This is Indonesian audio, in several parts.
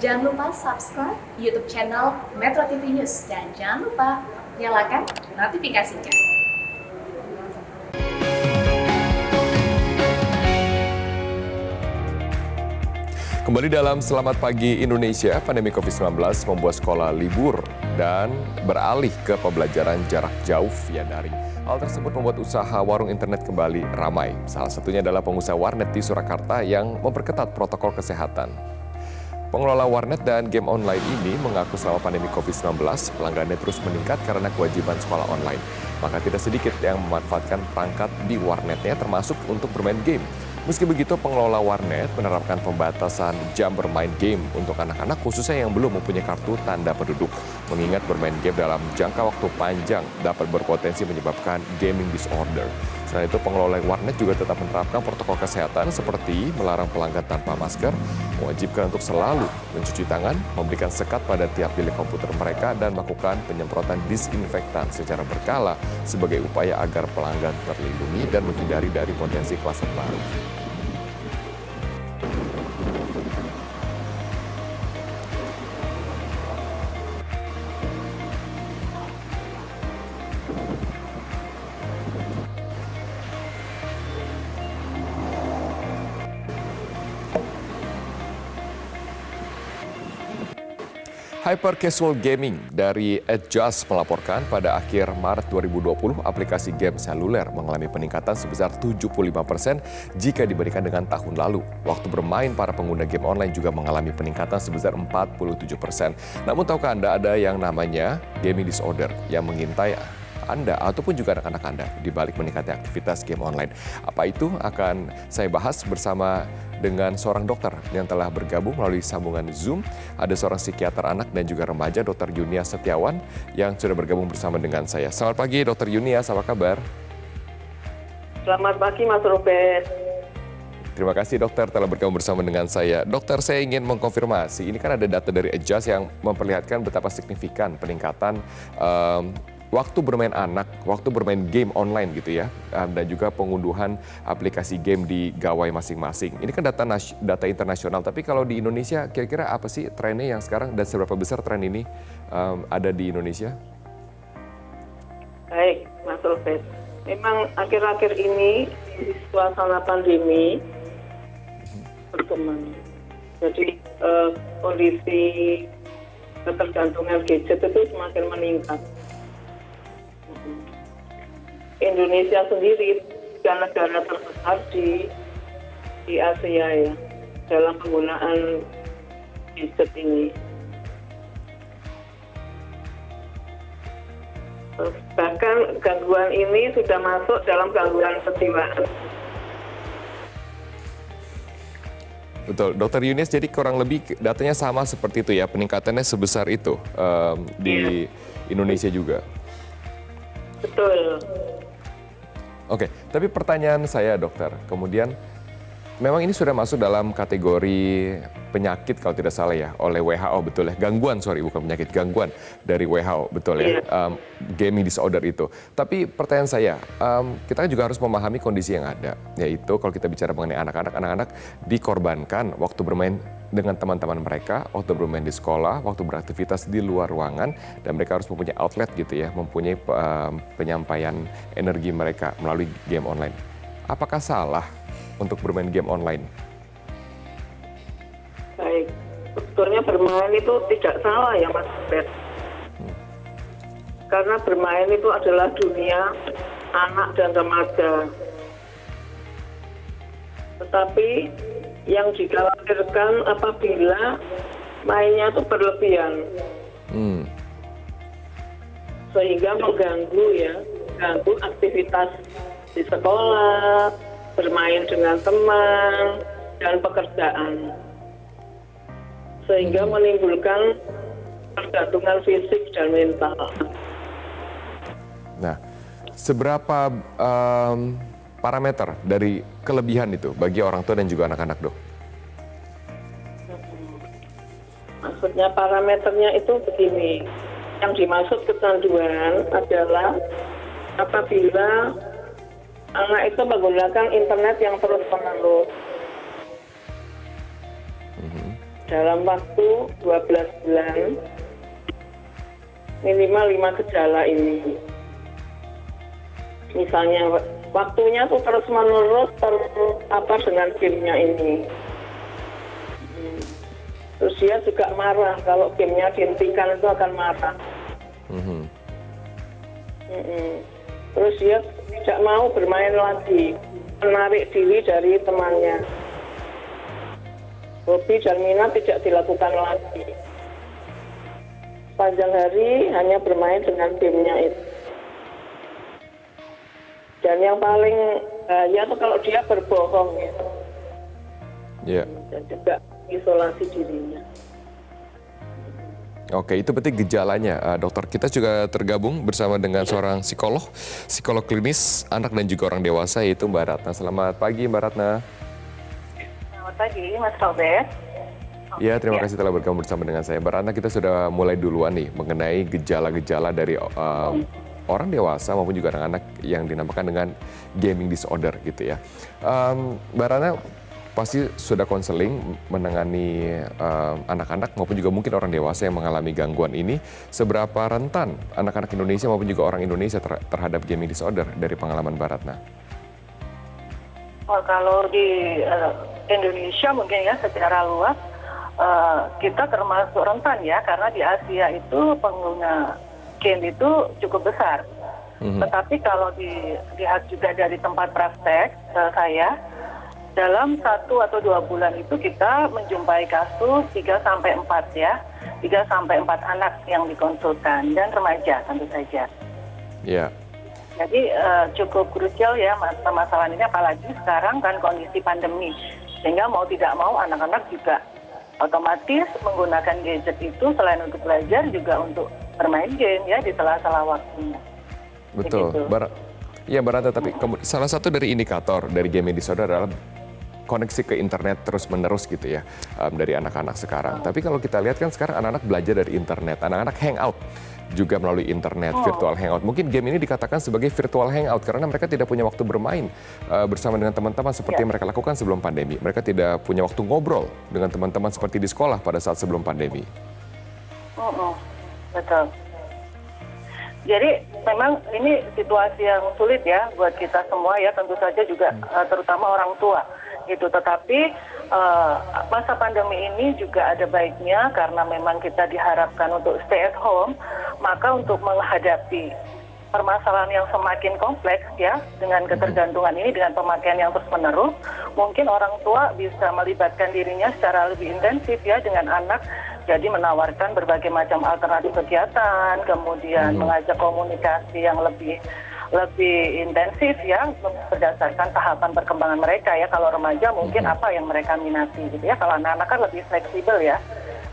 Jangan lupa subscribe YouTube channel Metro TV News dan jangan lupa nyalakan notifikasinya. Kembali dalam Selamat Pagi Indonesia, pandemi COVID-19 membuat sekolah libur dan beralih ke pembelajaran jarak jauh via daring. Hal tersebut membuat usaha warung internet kembali ramai. Salah satunya adalah pengusaha warnet di Surakarta yang memperketat protokol kesehatan. Pengelola warnet dan game online ini mengaku selama pandemi COVID-19, pelanggannya terus meningkat karena kewajiban sekolah online. Maka tidak sedikit yang memanfaatkan perangkat di warnetnya termasuk untuk bermain game. Meski begitu, pengelola warnet menerapkan pembatasan jam bermain game untuk anak-anak khususnya yang belum mempunyai kartu tanda penduduk. Mengingat bermain game dalam jangka waktu panjang dapat berpotensi menyebabkan gaming disorder. Selain itu, pengelola warnet juga tetap menerapkan protokol kesehatan seperti melarang pelanggan tanpa masker, mewajibkan untuk selalu mencuci tangan, memberikan sekat pada tiap bilik komputer mereka, dan melakukan penyemprotan disinfektan secara berkala sebagai upaya agar pelanggan terlindungi dan menghindari dari potensi klaster baru. Hyper Casual Gaming dari Adjust melaporkan pada akhir Maret 2020 aplikasi game seluler mengalami peningkatan sebesar 75% jika dibandingkan dengan tahun lalu. Waktu bermain para pengguna game online juga mengalami peningkatan sebesar 47%. Namun tahukah Anda ada yang namanya gaming disorder yang mengintai Anda ataupun juga anak-anak Anda di balik meningkatnya aktivitas game online. Apa itu akan saya bahas bersama dengan seorang dokter yang telah bergabung melalui sambungan Zoom. Ada seorang psikiater anak dan juga remaja, Dr. Yunia Setiawan, yang sudah bergabung bersama dengan saya. Selamat pagi, Dr. Yunia, apa kabar? Selamat pagi, Mas Robert. Terima kasih dokter telah bergabung bersama dengan saya. Dokter, saya ingin mengkonfirmasi, ini kan ada data dari Adjust yang memperlihatkan betapa signifikan peningkatan waktu bermain anak, waktu bermain game online gitu ya, dan juga pengunduhan aplikasi game di gawai masing-masing. Ini kan data internasional, tapi kalau di Indonesia kira-kira apa sih trennya yang sekarang dan seberapa besar tren ini ada di Indonesia? Baik, Mas Robert. Memang akhir-akhir ini di suasana pandemi berkembang. Jadi kondisi ketergantungan gadget itu semakin meningkat. Indonesia sendiri adalah negara terbesar di Asia ya dalam penggunaan gadget ini. Bahkan gangguan ini sudah masuk dalam gangguan kejiwaan. Betul, Dokter Yunis, jadi kurang lebih datanya sama seperti itu ya, peningkatannya sebesar itu di Indonesia juga. Betul. Oke, tapi pertanyaan saya dokter, kemudian memang ini sudah masuk dalam kategori penyakit kalau tidak salah ya oleh WHO, betul ya? Gangguan, bukan penyakit, gangguan dari WHO, betul ya? Gaming disorder itu. Tapi pertanyaan saya, kita juga harus memahami kondisi yang ada, yaitu kalau kita bicara mengenai anak-anak dikorbankan waktu bermain dengan teman-teman mereka, waktu bermain di sekolah, waktu beraktivitas di luar ruangan, dan mereka harus mempunyai outlet gitu ya, mempunyai penyampaian energi mereka melalui game online. Apakah salah untuk bermain game online? Baik, sebetulnya bermain itu tidak salah ya Mas Bet. Karena bermain itu adalah dunia anak dan remaja. Tetapi yang dikhawatirkan apabila mainnya itu berlebihan. Sehingga mengganggu aktivitas di sekolah, bermain dengan teman, dan pekerjaan. Sehingga menimbulkan tergantungan fisik dan mental. Nah, seberapa parameter dari kelebihan itu bagi orang tua dan juga anak-anak, Dok? Maksudnya parameternya itu begini. Yang dimaksud kecanduan adalah apabila anak itu menggunakan internet yang terus-menerus dalam waktu 12 bulan minimal 5 gejala ini. Misalnya waktunya tuh terus menerus dengan gamenya ini. Terus dia juga marah kalau gamenya dihentikan, itu akan marah. Terus dia tidak mau bermain lagi, menarik diri dari temannya. Hobi dan minat tidak dilakukan lagi. Panjang hari hanya bermain dengan gamenya itu. Dan yang paling bahaya itu kalau dia berbohong gitu. Ya. Dan juga isolasi dirinya. Oke, itu berarti gejalanya. Dokter, kita juga tergabung bersama dengan seorang psikolog klinis anak dan juga orang dewasa, yaitu Mbak Ratna. Selamat pagi Mbak Ratna. Selamat pagi Mas Robert. Ya, terima kasih telah bergabung bersama dengan saya. Mbak Ratna, kita sudah mulai duluan nih mengenai gejala-gejala dari orang dewasa maupun juga anak-anak yang dinamakan dengan gaming disorder gitu ya. Mbak Ratna pasti sudah konseling menangani anak-anak maupun juga mungkin orang dewasa yang mengalami gangguan ini. Seberapa rentan anak-anak Indonesia maupun juga orang Indonesia terhadap gaming disorder dari pengalaman Mbak Ratna? Kalau di Indonesia mungkin ya secara luas kita termasuk rentan ya, karena di Asia itu pengguna game itu cukup besar. Tetapi kalau dilihat juga dari tempat praktek saya, dalam 1 atau 2 bulan itu kita menjumpai kasus 3-4 ya, 3-4 anak yang dikonsultan dan remaja tentu saja. Ya. Jadi cukup krusial ya permasalahan ini, apalagi sekarang kan kondisi pandemi, sehingga mau tidak mau anak-anak juga otomatis menggunakan gadget itu selain untuk belajar juga untuk bermain game ya di sela-sela waktunya. Betul. Ya Mbak Ratna, tapi salah satu dari indikator dari gaming disorder adalah koneksi ke internet terus-menerus gitu ya dari anak-anak sekarang. Tapi kalau kita lihat kan sekarang anak-anak belajar dari internet, anak-anak hangout juga melalui internet, virtual hangout. Mungkin game ini dikatakan sebagai virtual hangout karena mereka tidak punya waktu bermain bersama dengan teman-teman seperti yang mereka lakukan sebelum pandemi. Mereka tidak punya waktu ngobrol dengan teman-teman seperti di sekolah pada saat sebelum pandemi. Betul. Jadi memang ini situasi yang sulit ya buat kita semua ya, tentu saja juga terutama orang tua gitu. Tetapi masa pandemi ini juga ada baiknya karena memang kita diharapkan untuk stay at home, maka untuk menghadapi permasalahan yang semakin kompleks ya dengan ketergantungan ini, dengan pemakaian yang terus-menerus, mungkin orang tua bisa melibatkan dirinya secara lebih intensif ya dengan anak. Jadi menawarkan berbagai macam alternatif kegiatan, kemudian mengajak komunikasi yang lebih intensif ya berdasarkan tahapan perkembangan mereka ya. Kalau remaja mungkin apa yang mereka minati gitu ya. Kalau anak-anak kan lebih fleksibel ya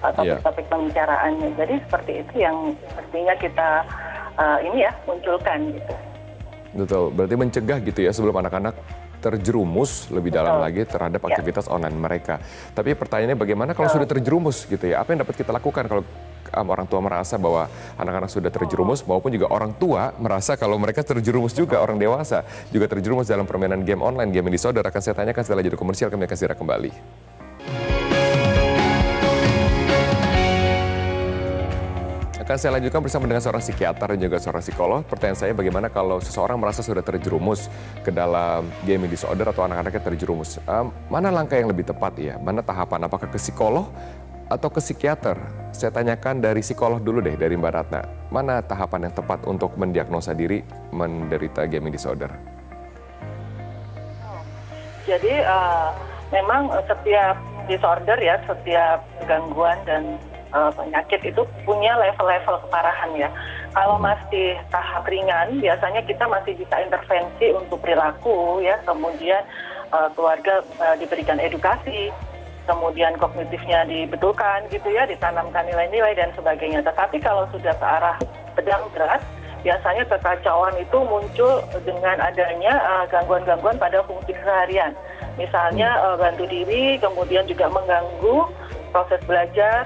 topik-topik pembicaraannya. Jadi seperti itu yang pastinya kita munculkan gitu. Betul, berarti mencegah gitu ya sebelum anak-anak terjerumus lebih dalam lagi terhadap aktivitas online mereka. Tapi pertanyaannya bagaimana kalau sudah terjerumus gitu ya? Apa yang dapat kita lakukan kalau orang tua merasa bahwa anak-anak sudah terjerumus, maupun juga orang tua merasa kalau mereka terjerumus juga, orang dewasa juga terjerumus dalam permainan game online, game disorder? Akan saya tanyakan setelah jeda komersial, kami akan segera kembali. Akan saya lanjutkan bersama dengan seorang psikiater dan juga seorang psikolog. Pertanyaan saya, bagaimana kalau seseorang merasa sudah terjerumus ke dalam gaming disorder atau anak-anaknya terjerumus? Mana langkah yang lebih tepat ya? Mana tahapan? Apakah ke psikolog atau ke psikiater? Saya tanyakan dari psikolog dulu deh, dari Mbak Ratna. Mana tahapan yang tepat untuk mendiagnosa diri menderita gaming disorder? Jadi memang setiap disorder ya, setiap gangguan dan penyakit itu punya level-level keparahan ya. Kalau masih tahap ringan, biasanya kita masih bisa intervensi untuk perilaku ya, kemudian keluarga diberikan edukasi, kemudian kognitifnya dibetulkan gitu ya, ditanamkan nilai-nilai dan sebagainya. Tetapi kalau sudah ke arah sedang berat, biasanya kekacauan itu muncul dengan adanya gangguan-gangguan pada fungsi keseharian. Misalnya bantu diri, kemudian juga mengganggu proses belajar,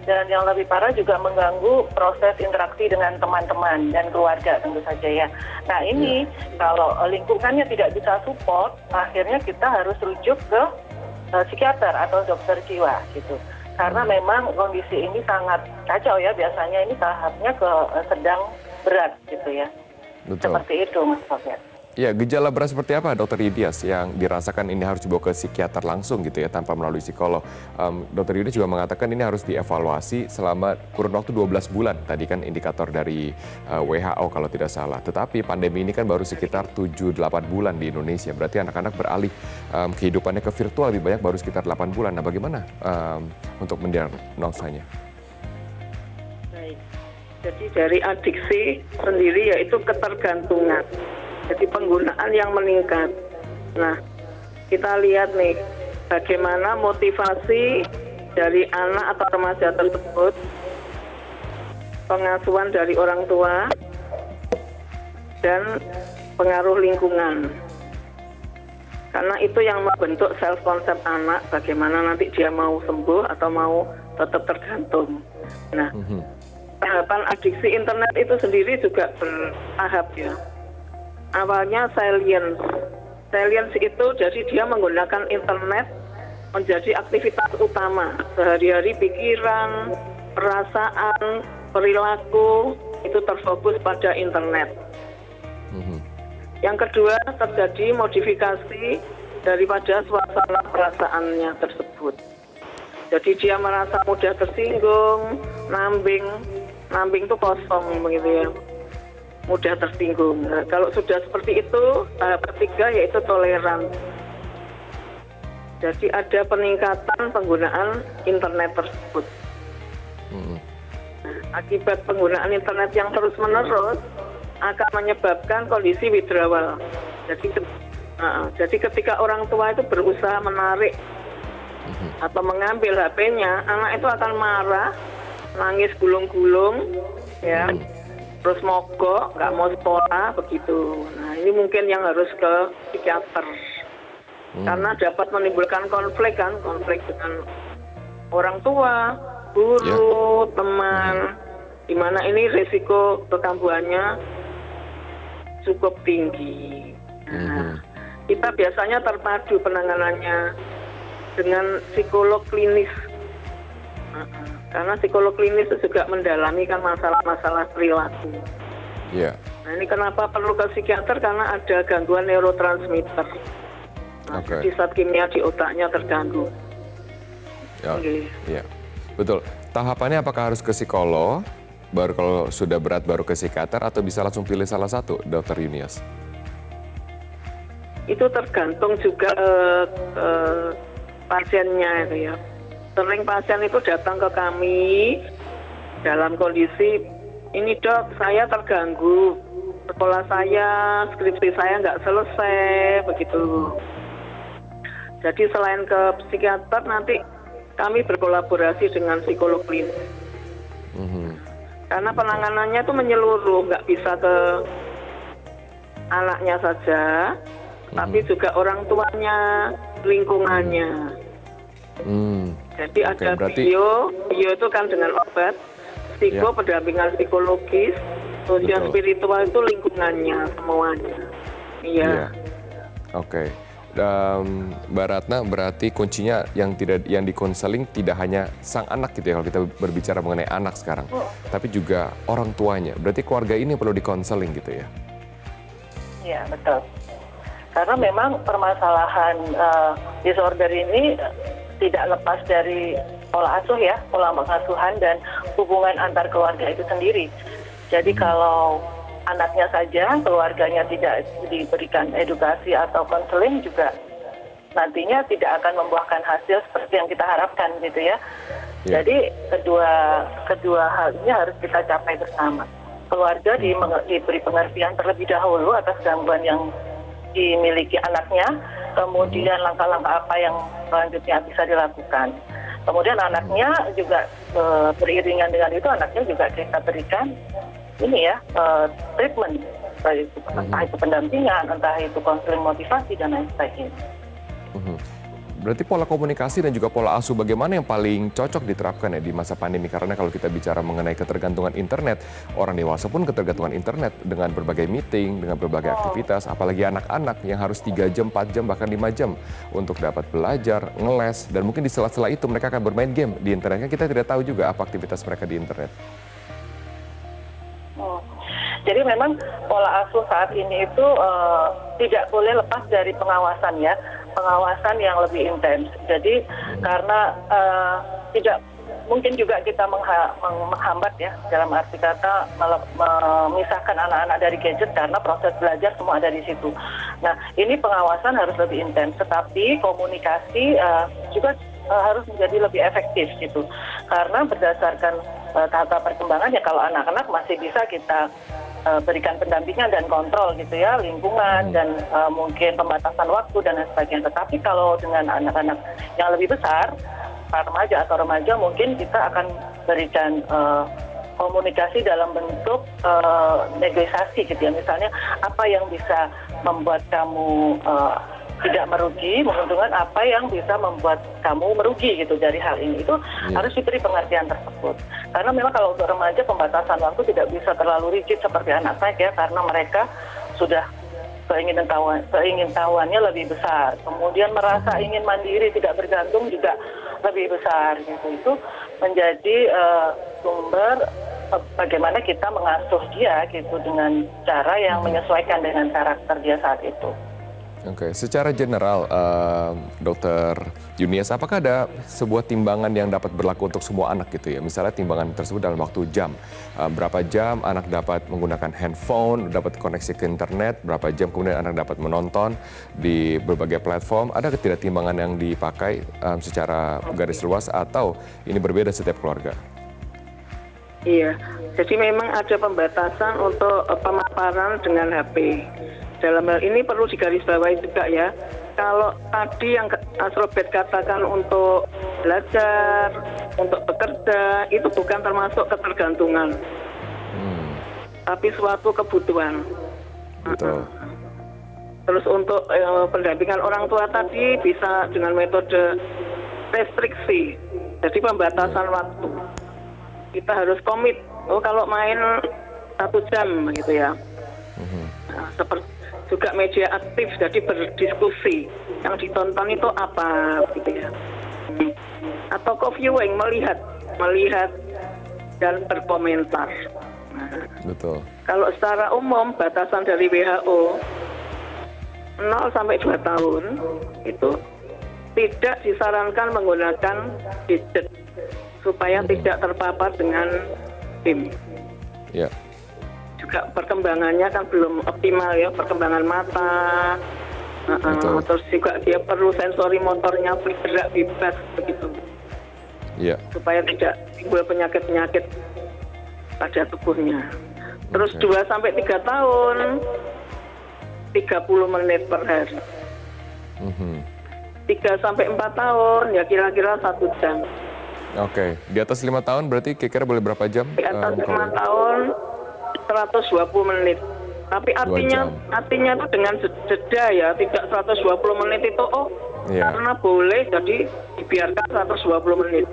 dan yang lebih parah juga mengganggu proses interaksi dengan teman-teman dan keluarga tentu saja ya. Nah ini kalau lingkungannya tidak bisa support, akhirnya kita harus rujuk ke psikiater atau dokter jiwa gitu. Karena memang kondisi ini sangat kacau ya, biasanya ini tahapnya ke sedang berat gitu ya. Betul. Seperti itu Mas Sofian. Ya, gejala berat seperti apa Dokter Idias yang dirasakan ini harus dibawa ke psikiater langsung gitu ya tanpa melalui psikolog. Dokter Idias juga mengatakan ini harus dievaluasi selama kurun waktu 12 bulan. Tadi kan indikator dari WHO kalau tidak salah. Tetapi pandemi ini kan baru sekitar 7-8 bulan di Indonesia. Berarti anak-anak beralih kehidupannya ke virtual lebih banyak baru sekitar 8 bulan. Nah, bagaimana untuk mendiagnosanya? Baik. Jadi dari adiksi sendiri yaitu ketergantungan. Jadi penggunaan yang meningkat. Nah, kita lihat nih bagaimana motivasi dari anak atau remaja tersebut, pengasuhan dari orang tua, dan pengaruh lingkungan. Karena itu yang membentuk self konsep anak, bagaimana nanti dia mau sembuh atau mau tetap tergantung. Nah, tahapan adiksi internet itu sendiri juga bertahap ya. Awalnya salience itu jadi dia menggunakan internet menjadi aktivitas utama sehari-hari, pikiran, perasaan, perilaku itu terfokus pada internet. Yang kedua terjadi modifikasi daripada suasana perasaannya tersebut. Jadi dia merasa mudah tersinggung, nambing itu kosong begitu ya. Mudah tersinggung. Nah, kalau sudah seperti itu, tahap ketiga yaitu toleran. Jadi ada peningkatan penggunaan internet tersebut. Nah, akibat penggunaan internet yang terus-menerus akan menyebabkan kondisi withdrawal. Jadi ketika orang tua itu berusaha menarik atau mengambil HP-nya, anak itu akan marah, nangis gulung-gulung, ya. Terus mogok, nggak mau sekolah, begitu. Nah, ini mungkin yang harus ke psikiater. Karena dapat menimbulkan konflik dengan orang tua, guru, teman, di mana ini risiko kekambuhannya cukup tinggi. Nah, kita biasanya terpadu penanganannya dengan psikolog klinis. Karena psikolog klinis itu juga mendalami kan masalah-masalah perilaku. Iya. Nah, ini kenapa perlu ke psikiater? Karena ada gangguan neurotransmitter. Nah, jadi zat kimia di otaknya terganggu. Ya, iya. Betul. Tahapannya apakah harus ke psikolog, baru kalau sudah berat baru ke psikiater, atau bisa langsung pilih salah satu, Dokter Yunias? Itu tergantung juga pasiennya itu ya. Sering pasien itu datang ke kami dalam kondisi, ini dok, saya terganggu, sekolah saya, skripsi saya nggak selesai, begitu. Jadi selain ke psikiater, nanti kami berkolaborasi dengan psikolog klinis. Karena penanganannya itu menyeluruh, nggak bisa ke anaknya saja, tapi juga orang tuanya, lingkungannya. Jadi ada bio itu kan dengan obat, pendampingan psikologis, sosial spiritual itu lingkungannya semuanya. Iya. Oke. Mbak Ratna, berarti kuncinya yang dikonseling tidak hanya sang anak gitu ya, kalau kita berbicara mengenai anak sekarang, tapi juga orang tuanya. Berarti keluarga ini perlu dikonseling gitu ya? Iya, betul. Karena memang permasalahan disorder ini tidak lepas dari pola asuh ya, pola pengasuhan dan hubungan antar keluarga itu sendiri. Jadi kalau anaknya saja, keluarganya tidak diberikan edukasi atau konseling juga nantinya tidak akan membuahkan hasil seperti yang kita harapkan gitu ya. Jadi kedua hal ini harus kita capai bersama. Keluarga diberi pengertian terlebih dahulu atas gangguan yang dimiliki anaknya, kemudian langkah-langkah apa yang selanjutnya bisa dilakukan. Kemudian anaknya juga beriringan dengan itu, anaknya juga kita berikan treatment, entah itu pendampingan, entah itu konseling motivasi dan lain sebagainya. Berarti pola komunikasi dan juga pola asuh bagaimana yang paling cocok diterapkan ya di masa pandemi? Karena kalau kita bicara mengenai ketergantungan internet, orang dewasa pun ketergantungan internet dengan berbagai meeting, dengan berbagai aktivitas, apalagi anak-anak yang harus 3 jam, 4 jam, bahkan 5 jam untuk dapat belajar, ngeles, dan mungkin di sela-sela itu mereka akan bermain game di internet. Kan kita tidak tahu juga apa aktivitas mereka di internet. Jadi memang pola asuh saat ini itu tidak boleh lepas dari pengawasan ya, pengawasan yang lebih intens. Jadi karena tidak mungkin juga kita menghambat ya, dalam arti kata memisahkan anak-anak dari gadget karena proses belajar semua ada di situ. Nah ini pengawasan harus lebih intens, tetapi komunikasi juga harus menjadi lebih efektif gitu. Karena berdasarkan tahap perkembangan ya, kalau anak-anak masih bisa kita berikan pendampingan dan kontrol gitu ya, lingkungan dan mungkin pembatasan waktu dan lain sebagainya. Tetapi kalau dengan anak-anak yang lebih besar, remaja atau remaja, mungkin kita akan berikan komunikasi dalam bentuk negosiasi gitu ya. Misalnya apa yang bisa membuat kamu tidak merugi, menguntungkan, apa yang bisa membuat kamu merugi gitu dari hal ini. Itu harus diberi pengertian tersebut. Karena memang kalau untuk remaja pembatasan waktu tidak bisa terlalu rigid seperti anak saya ya, karena mereka sudah keingintahuannya lebih besar. Kemudian merasa ingin mandiri, tidak bergantung juga lebih besar gitu. Itu menjadi sumber bagaimana kita mengasuh dia gitu dengan cara yang menyesuaikan dengan karakter dia saat itu. Oke, secara general, Dokter Yunias, apakah ada sebuah timbangan yang dapat berlaku untuk semua anak gitu ya? Misalnya timbangan tersebut dalam waktu jam, berapa jam anak dapat menggunakan handphone, dapat koneksi ke internet, berapa jam kemudian anak dapat menonton di berbagai platform, ada tidak timbangan yang dipakai secara garis luas atau ini berbeda setiap keluarga? Iya, jadi memang ada pembatasan untuk pemaparan dengan HP. Dalam hal ini perlu digarisbawahi juga ya, kalau tadi yang Mas Robert katakan untuk belajar, untuk bekerja, itu bukan termasuk ketergantungan, tapi suatu kebutuhan. Betul. Terus untuk pendampingan orang tua tadi bisa dengan metode restriksi, jadi pembatasan waktu. Kita harus komit, kalau main 1 jam gitu ya. Nah, seperti juga media aktif, jadi berdiskusi. Yang ditonton itu apa gitu ya. Atau co-viewing, melihat dan berkomentar. Nah, betul. Kalau secara umum batasan dari WHO 0 sampai 2 tahun itu tidak disarankan menggunakan gadget supaya tidak terpapar dengan game. Ya. Juga perkembangannya kan belum optimal ya, perkembangan mata, terus juga dia perlu sensori motornya bergerak bebas begitu, supaya tidak timbul penyakit-penyakit pada tubuhnya. Terus 2 sampai 3 tahun 30 menit per hari. 3 sampai 4 tahun ya kira-kira 1 jam. Oke, di atas 5 tahun berarti kira-kira boleh berapa jam? Di atas 5 tahun 120 menit. Tapi artinya itu dengan jeda ya, tidak 120 menit itu karena boleh jadi dibiarkan 120 menit.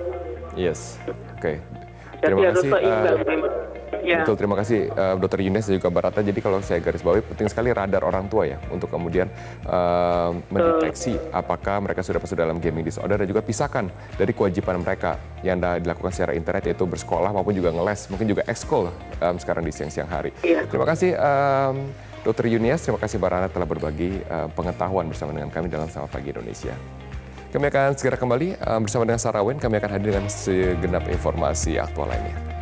Yes. Oke. Jadi Terima harus kasih. seimbang. Ya. Betul, terima kasih Dr. Yunias dan juga Mbak Ratna. Jadi kalau saya garis bawahi penting sekali radar orang tua ya untuk kemudian mendeteksi apakah mereka sudah masuk dalam gaming disorder dan juga pisahkan dari kewajiban mereka yang dilakukan secara internet yaitu bersekolah maupun juga ngeles, mungkin juga ekskul sekarang di siang-siang hari. Iya. Terima kasih Dr. Yunias, terima kasih Mbak Ratna telah berbagi pengetahuan bersama dengan kami dalam Selamat Pagi Indonesia. Kami akan segera kembali bersama dengan Sarawin, kami akan hadir dengan segenap informasi aktual lainnya.